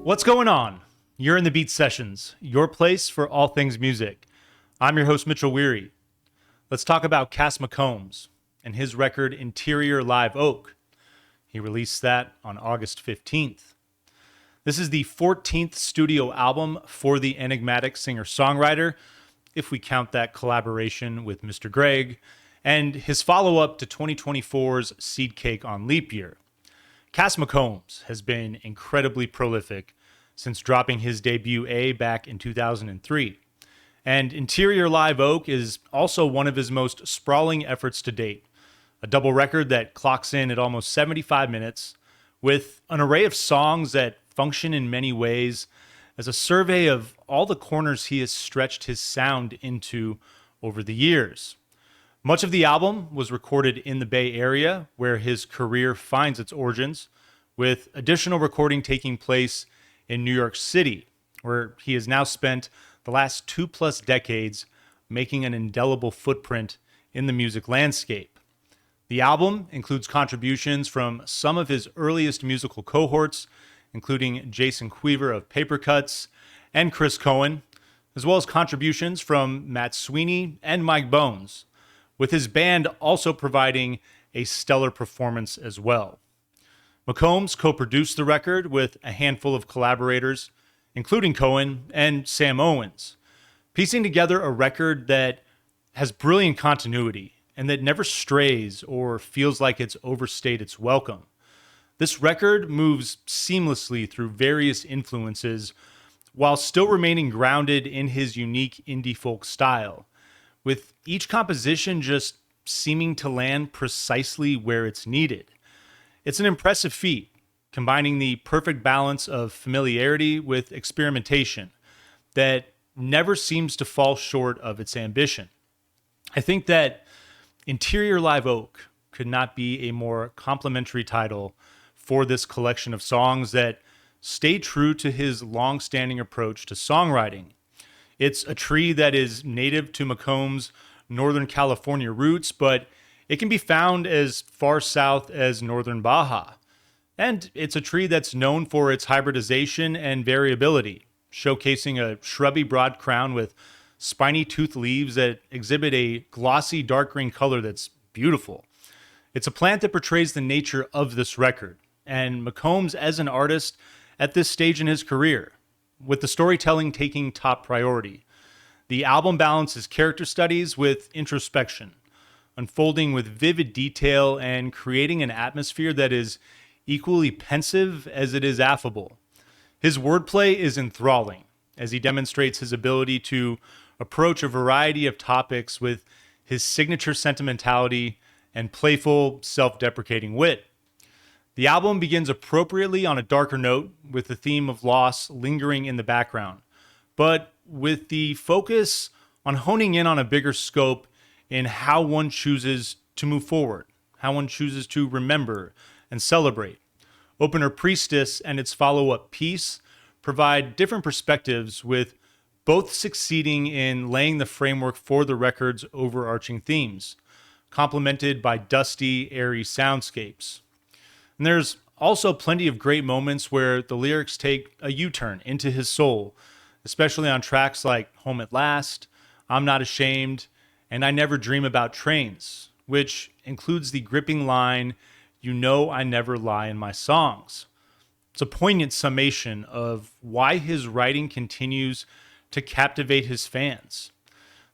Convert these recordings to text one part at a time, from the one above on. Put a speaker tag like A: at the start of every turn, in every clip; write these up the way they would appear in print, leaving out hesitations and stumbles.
A: What's going on? You're in the Beat Sessions, your place for all things music. I'm your host, Mitchell Weary. Let's talk about Cass McCombs and his record Interior Live Oak. He released that on August 15th. This is the 14th studio album for the enigmatic singer-songwriter, if we count that collaboration with Mr. Greg, and his follow-up to 2024's Seed Cake on Leap Year. Cass McCombs has been incredibly prolific since dropping his debut A back in 2003. And Interior Live Oak is also one of his most sprawling efforts to date, a double record that clocks in at almost 75 minutes, with an array of songs that function in many ways as a survey of all the corners he has stretched his sound into over the years. Much of the album was recorded in the Bay Area, where his career finds its origins, with additional recording taking place in New York City, where he has now spent the last 2+ decades making an indelible footprint in the music landscape. The album includes contributions from some of his earliest musical cohorts, including Jason Queever of Paper Cuts and Chris Cohen, as well as contributions from Matt Sweeney and Mike Bones, with his band also providing a stellar performance as well. McCombs co-produced the record with a handful of collaborators, including Cohen and Sam Owens, piecing together a record that has brilliant continuity and that never strays or feels like it's overstayed its welcome. This record moves seamlessly through various influences while still remaining grounded in his unique indie folk style, with each composition just seeming to land precisely where it's needed. It's an impressive feat, combining the perfect balance of familiarity with experimentation that never seems to fall short of its ambition. I think that Interior Live Oak could not be a more complimentary title for this collection of songs that stay true to his long-standing approach to songwriting. It's a tree that is native to McCombs' Northern California roots, but it can be found as far south as Northern Baja. And it's a tree that's known for its hybridization and variability, showcasing a shrubby broad crown with spiny toothed leaves that exhibit a glossy dark green color that's beautiful. It's a plant that portrays the nature of this record, and McCombs as an artist at this stage in his career, with the storytelling taking top priority. The album balances character studies with introspection, unfolding with vivid detail and creating an atmosphere that is equally pensive as it is affable. His wordplay is enthralling, as he demonstrates his ability to approach a variety of topics with his signature sentimentality and playful, self-deprecating wit. The album begins appropriately on a darker note, with the theme of loss lingering in the background, but with the focus on honing in on a bigger scope in how one chooses to move forward, how one chooses to remember and celebrate. Opener Priestess and its follow-up Peace provide different perspectives, with both succeeding in laying the framework for the record's overarching themes, complemented by dusty, airy soundscapes. And there's also plenty of great moments where the lyrics take a U-turn into his soul, especially on tracks like Home at Last, I'm Not Ashamed, and I Never Dream About Trains, which includes the gripping line, "You know I never lie in my songs." It's a poignant summation of why his writing continues to captivate his fans.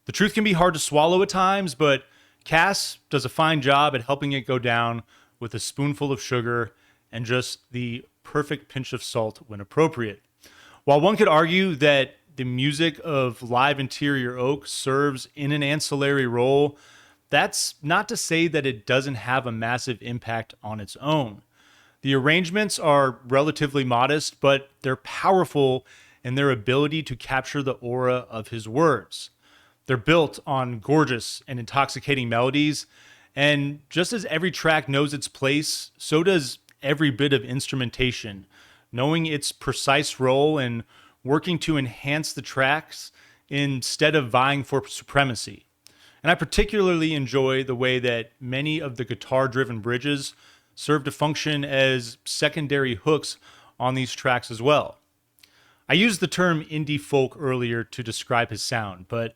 A: The truth can be hard to swallow at times, but Cass does a fine job at helping it go down with a spoonful of sugar and just the perfect pinch of salt when appropriate. While one could argue that the music of Live Interior Oak serves in an ancillary role, that's not to say that it doesn't have a massive impact on its own. The arrangements are relatively modest, but they're powerful in their ability to capture the aura of his words. They're built on gorgeous and intoxicating melodies, and just as every track knows its place, so does every bit of instrumentation, knowing its precise role and working to enhance the tracks instead of vying for supremacy. And I particularly enjoy the way that many of the guitar-driven bridges serve to function as secondary hooks on these tracks as well, I used the term indie folk earlier to describe his sound, but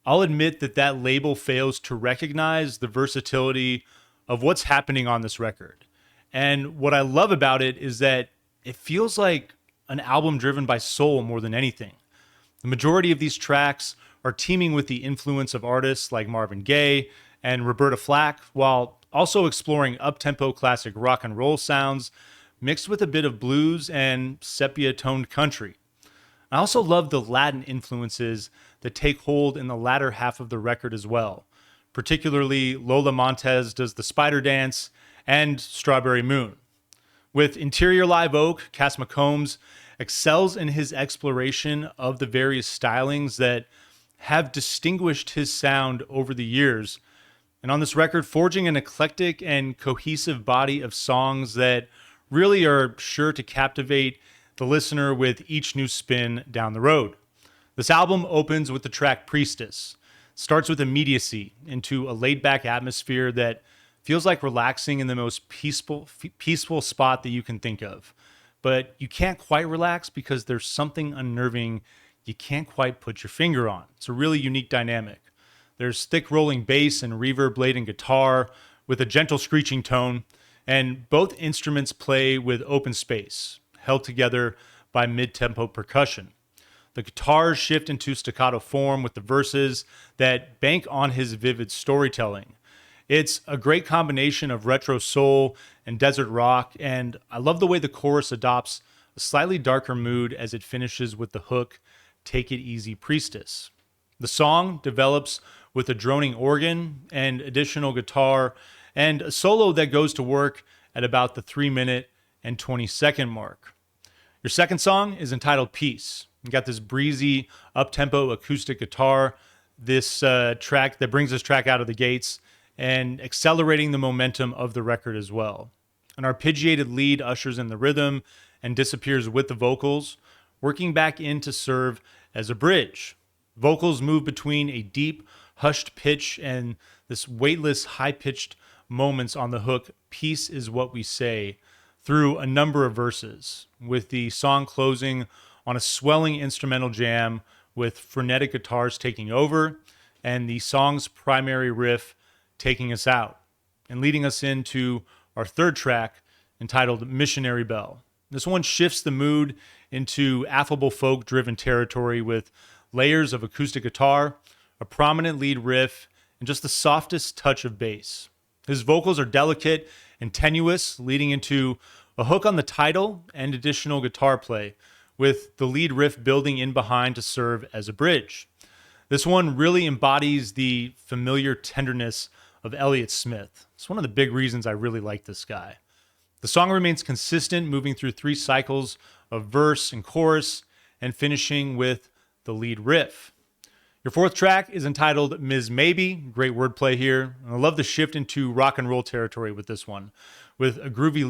A: I'll admit that that label fails to recognize the versatility of what's happening on this record. And what I love about it is that it feels like an album driven by soul more than anything. The majority of these tracks are teeming with the influence of artists like Marvin Gaye and Roberta Flack, while also exploring up-tempo classic rock and roll sounds mixed with a bit of blues and sepia-toned country. I also love the Latin influences that take hold in the latter half of the record as well. Particularly, Lola Montez does the Spider Dance and Strawberry Moon. With Interior Live Oak, Cass McCombs excels in his exploration of the various stylings that have distinguished his sound over the years, and on this record, forging an eclectic and cohesive body of songs that really are sure to captivate the listener with each new spin down the road. This album opens with the track Priestess, starts with immediacy into a laid-back atmosphere that feels like relaxing in the most peaceful spot that you can think of. But you can't quite relax because there's something unnerving you can't quite put your finger on. It's a really unique dynamic. There's thick rolling bass and reverb laden guitar with a gentle screeching tone, and both instruments play with open space, held together by mid-tempo percussion. The guitars shift into staccato form with the verses that bank on his vivid storytelling. It's a great combination of retro soul and desert rock, and I love the way the chorus adopts a slightly darker mood as it finishes with the hook, "Take It Easy, Priestess." The song develops with a droning organ and additional guitar and a solo that goes to work at about the 3-minute and 20-second mark. Your second song is entitled Peace. You got this breezy, up-tempo acoustic guitar, this track that brings this track out of the gates and accelerating the momentum of the record as well. An arpeggiated lead ushers in the rhythm and disappears with the vocals, working back in to serve as a bridge. Vocals move between a deep, hushed pitch and this weightless, high-pitched moments on the hook, "Peace is what we say," through a number of verses, with the song closing on a swelling instrumental jam with frenetic guitars taking over and the song's primary riff taking us out and leading us into our third track entitled Missionary Bell. This one shifts the mood into affable folk-driven territory with layers of acoustic guitar, a prominent lead riff, and just the softest touch of bass. His vocals are delicate and tenuous, leading into a hook on the title and additional guitar play, with the lead riff building in behind to serve as a bridge. This one really embodies the familiar tenderness of Elliott Smith. It's one of the big reasons I really like this guy. The song remains consistent, moving through 3 cycles of verse and chorus, and finishing with the lead riff. Your fourth track is entitled Ms. Maybe. Great wordplay here. And I love the shift into rock and roll territory with this one, with a groovy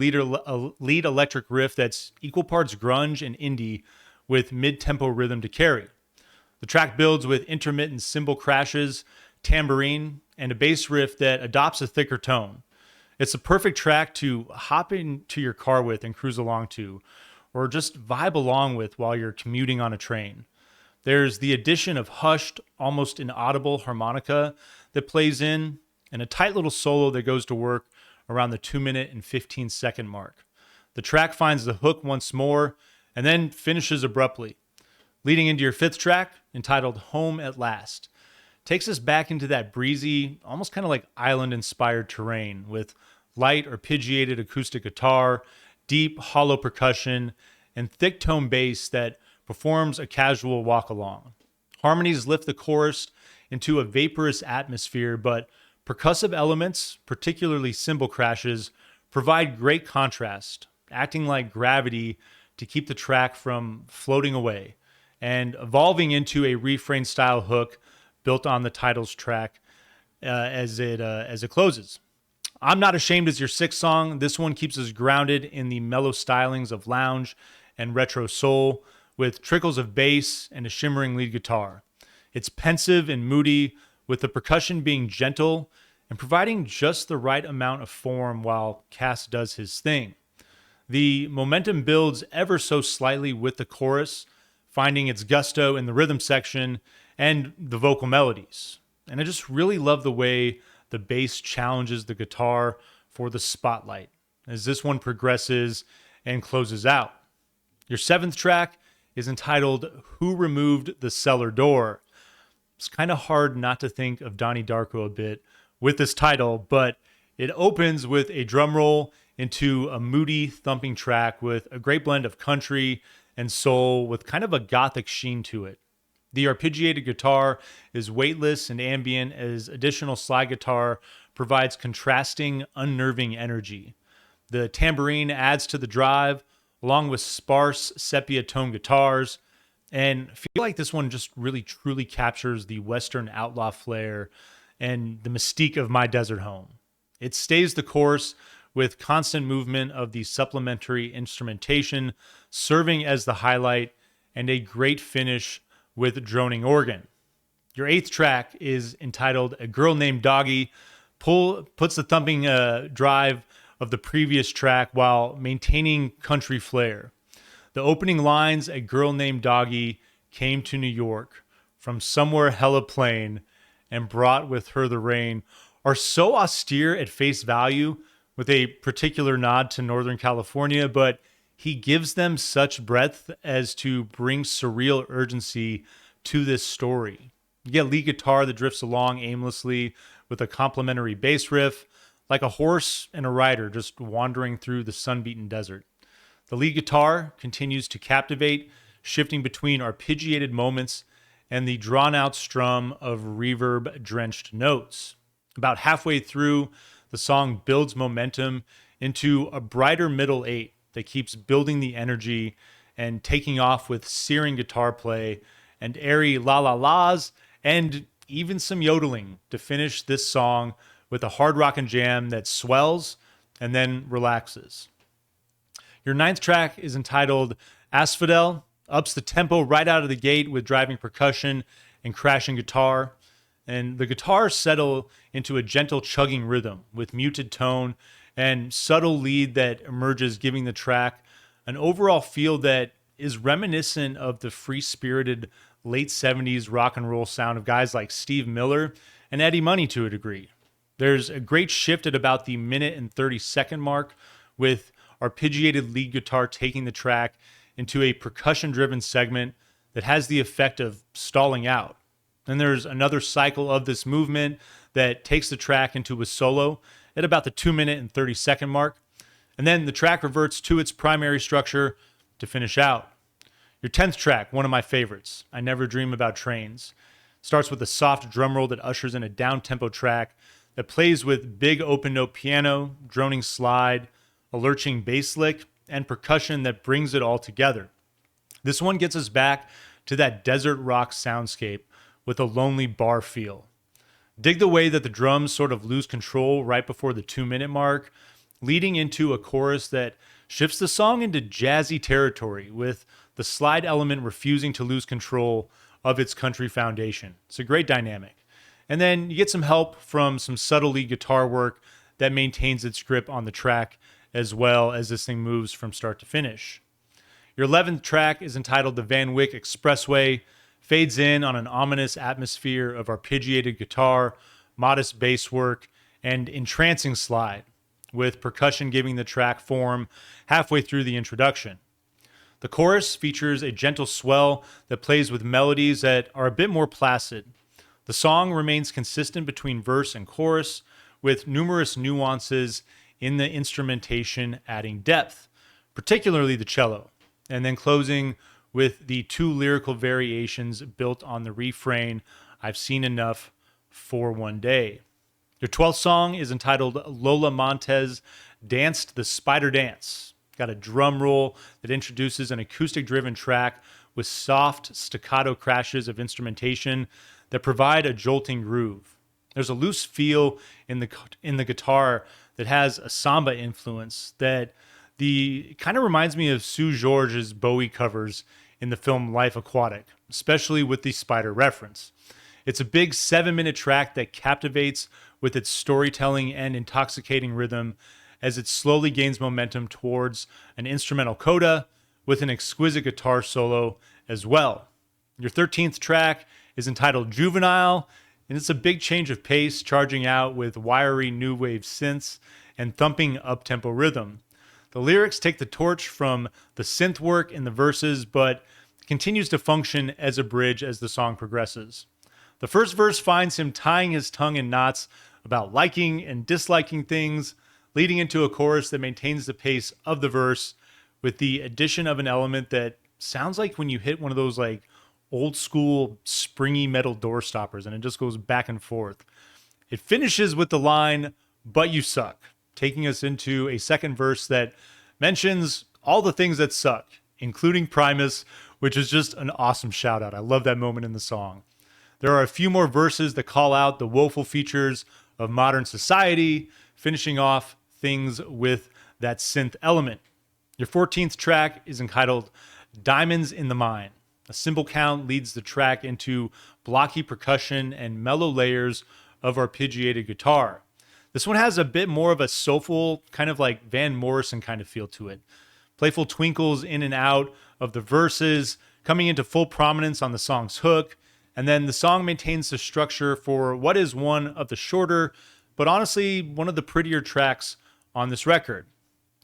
A: lead electric riff that's equal parts grunge and indie with mid-tempo rhythm to carry. The track builds with intermittent cymbal crashes, tambourine, and a bass riff that adopts a thicker tone. It's a perfect track to hop into your car with and cruise along to, or just vibe along with while you're commuting on a train. There's the addition of hushed, almost inaudible harmonica that plays in, and a tight little solo that goes to work around the 2-minute and 15-second mark. The track finds the hook once more, and then finishes abruptly. Leading into your fifth track, entitled Home at Last, takes us back into that breezy, almost kind of like island-inspired terrain with light arpeggiated acoustic guitar, deep hollow percussion, and thick tone bass that performs a casual walk along. Harmonies lift the chorus into a vaporous atmosphere, but percussive elements, particularly cymbal crashes, provide great contrast, acting like gravity to keep the track from floating away and evolving into a refrain-style hook built on the title's track as it closes. I'm Not Ashamed is your sixth song. This one keeps us grounded in the mellow stylings of lounge and retro soul, with trickles of bass and a shimmering lead guitar. It's pensive and moody, with the percussion being gentle and providing just the right amount of form while Cass does his thing. The momentum builds ever so slightly with the chorus, finding its gusto in the rhythm section and the vocal melodies. And I just really love the way the bass challenges the guitar for the spotlight as this one progresses and closes out. Your seventh track is entitled Who Removed the Cellar Door? It's kind of hard not to think of Donnie Darko a bit with this title, but it opens with a drum roll into a moody, thumping track with a great blend of country and soul with kind of a gothic sheen to it. The arpeggiated guitar is weightless and ambient as additional slide guitar provides contrasting, unnerving energy. The tambourine adds to the drive, along with sparse sepia tone guitars, and I feel like this one just really truly captures the Western outlaw flair and the mystique of My Desert Home. It stays the course with constant movement of the supplementary instrumentation serving as the highlight and a great finish with droning organ. Your eighth track is entitled A Girl Named Doggy, puts the thumping drive of the previous track while maintaining country flair. The opening lines, A Girl Named Doggy came to New York from somewhere hella plain and brought with her the rain, are so austere at face value with a particular nod to Northern California, but he gives them such breadth as to bring surreal urgency to this story. You get lead guitar that drifts along aimlessly with a complementary bass riff, like a horse and a rider just wandering through the sun-beaten desert. The lead guitar continues to captivate, shifting between arpeggiated moments and the drawn-out strum of reverb-drenched notes. About halfway through, the song builds momentum into a brighter middle eight that keeps building the energy and taking off with searing guitar play and airy la-la-las and even some yodeling to finish this song with a hard rockin' jam that swells and then relaxes. Your ninth track is entitled Asphodel, ups the tempo right out of the gate with driving percussion and crashing guitar. And the guitars settle into a gentle chugging rhythm with muted tone and subtle lead that emerges, giving the track an overall feel that is reminiscent of the free-spirited late 70s rock and roll sound of guys like Steve Miller and Eddie Money to a degree. There's a great shift at about the minute and 30-second mark with arpeggiated lead guitar taking the track into a percussion-driven segment that has the effect of stalling out. Then there's another cycle of this movement that takes the track into a solo at about the 2-minute and 30-second mark. And then the track reverts to its primary structure to finish out. Your 10th track, one of my favorites, I Never Dream About Trains, starts with a soft drum roll that ushers in a down-tempo track that plays with big open note piano, droning slide, a lurching bass lick, and percussion that brings it all together. This one gets us back to that desert rock soundscape with a lonely bar feel. Dig the way that the drums sort of lose control right before the 2-minute mark, leading into a chorus that shifts the song into jazzy territory with the slide element refusing to lose control of its country foundation. It's a great dynamic. And then you get some help from some subtle lead guitar work that maintains its grip on the track as well as this thing moves from start to finish. Your 11th track is entitled The Van Wyck Expressway, fades in on an ominous atmosphere of arpeggiated guitar, modest bass work, and entrancing slide, with percussion giving the track form halfway through the introduction. The chorus features a gentle swell that plays with melodies that are a bit more placid. The song remains consistent between verse and chorus, with numerous nuances in the instrumentation adding depth, particularly the cello, and then closing with the 2 lyrical variations built on the refrain, I've seen enough for one day. Your 12th song is entitled Lola Montez Danced the Spider Dance. Got a drum roll that introduces an acoustic-driven track with soft staccato crashes of instrumentation that provide a jolting groove. There's a loose feel in the guitar that has a samba influence that kind of reminds me of Sue George's Bowie covers in the film Life Aquatic, especially with the spider reference. It's a big 7-minute track that captivates with its storytelling and intoxicating rhythm as it slowly gains momentum towards an instrumental coda with an exquisite guitar solo as well. Your 13th track is entitled Juvenile, and it's a big change of pace, charging out with wiry new wave synths and thumping up-tempo rhythm. The lyrics take the torch from the synth work in the verses, but continues to function as a bridge as the song progresses. The first verse finds him tying his tongue in knots about liking and disliking things, leading into a chorus that maintains the pace of the verse with the addition of an element that sounds like when you hit one of those like old school springy metal door stoppers, and it just goes back and forth. It finishes with the line, "But you suck," taking us into a second verse that mentions all the things that suck, including Primus, which is just an awesome shout out. I love that moment in the song. There are a few more verses that call out the woeful features of modern society, finishing off things with that synth element. Your 14th track is entitled Diamonds in the Mine. A cymbal count leads the track into blocky percussion and mellow layers of arpeggiated guitar. This one has a bit more of a soulful, kind of like Van Morrison kind of feel to it. Playful twinkles in and out of the verses, coming into full prominence on the song's hook, and then the song maintains the structure for what is one of the shorter, but honestly one of the prettier tracks on this record.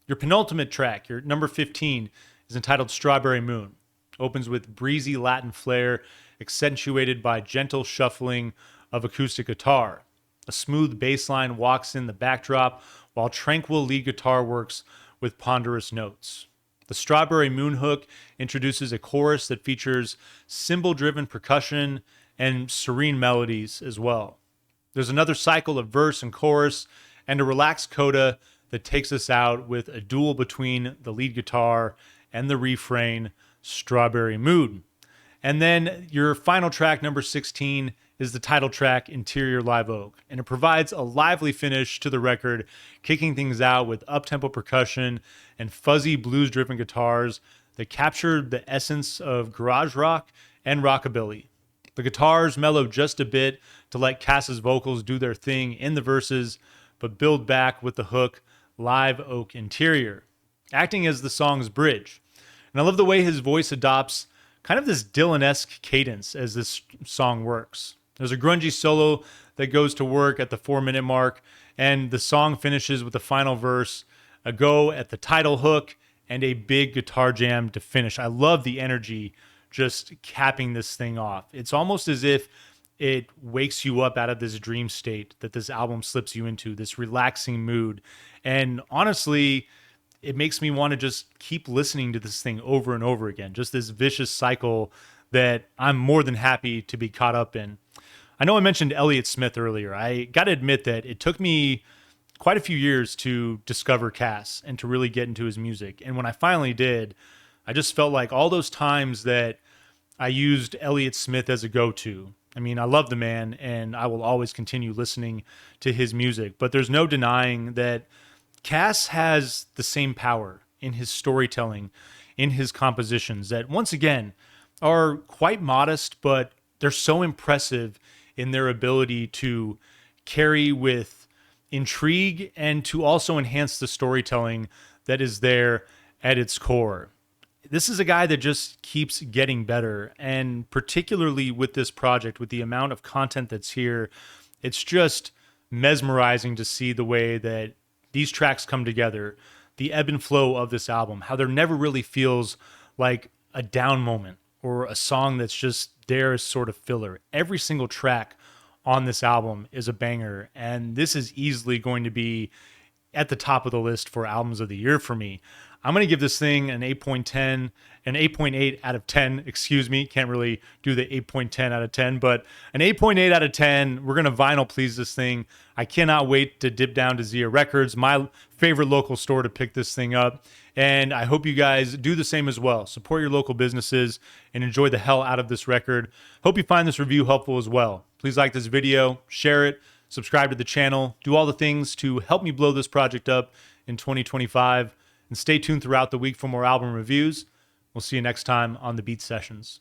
A: Your penultimate track, your number 15, is entitled Strawberry Moon. Opens with breezy Latin flair, accentuated by gentle shuffling of acoustic guitar. A smooth bass line walks in the backdrop, while tranquil lead guitar works with ponderous notes. The Strawberry Moon hook introduces a chorus that features cymbal-driven percussion and serene melodies as well. There's another cycle of verse and chorus, and a relaxed coda that takes us out with a duel between the lead guitar and the refrain, Strawberry Moon. And then your final track, number 16, is the title track, Interior Live Oak. And it provides a lively finish to the record, kicking things out with up-tempo percussion and fuzzy blues-driven guitars that capture the essence of garage rock and rockabilly. The guitars mellow just a bit to let Cass's vocals do their thing in the verses, but build back with the hook, Live Oak Interior, acting as the song's bridge. And I love the way his voice adopts kind of this Dylan-esque cadence as this song works. There's a grungy solo that goes to work at the 4-minute mark, and the song finishes with the final verse, a go at the title hook, and a big guitar jam to finish. I love the energy just capping this thing off. It's almost as if it wakes you up out of this dream state that this album slips you into, this relaxing mood. And honestly, it makes me want to just keep listening to this thing over and over again. Just this vicious cycle that I'm more than happy to be caught up in. I know I mentioned Elliott Smith earlier. I got to admit that it took me quite a few years to discover Cass and to really get into his music. And when I finally did, I just felt like all those times that I used Elliott Smith as a go-to. I mean, I love the man and I will always continue listening to his music, but there's no denying that Cass has the same power in his storytelling, in his compositions that, once again, are quite modest, but they're so impressive in their ability to carry with intrigue and to also enhance the storytelling that is there at its core. This is a guy that just keeps getting better, and particularly with this project, with the amount of content that's here, it's just mesmerizing to see the way that these tracks come together, the ebb and flow of this album, how there never really feels like a down moment or a song that's just there as sort of filler. Every single track on this album is a banger, and this is easily going to be at the top of the list for albums of the year for me. I'm going to give this thing an 8.10, an 8.8 out of 10, excuse me. Can't really do the 8.10 out of 10, but an 8.8 out of 10. We're going to vinyl please this thing. I cannot wait to dip down to Zia Records, my favorite local store, to pick this thing up. And I hope you guys do the same as well. Support your local businesses and enjoy the hell out of this record. Hope you find this review helpful as well. Please like this video, share it, subscribe to the channel, do all the things to help me blow this project up in 2025. And stay tuned throughout the week for more album reviews. We'll see you next time on the Beat Sessions.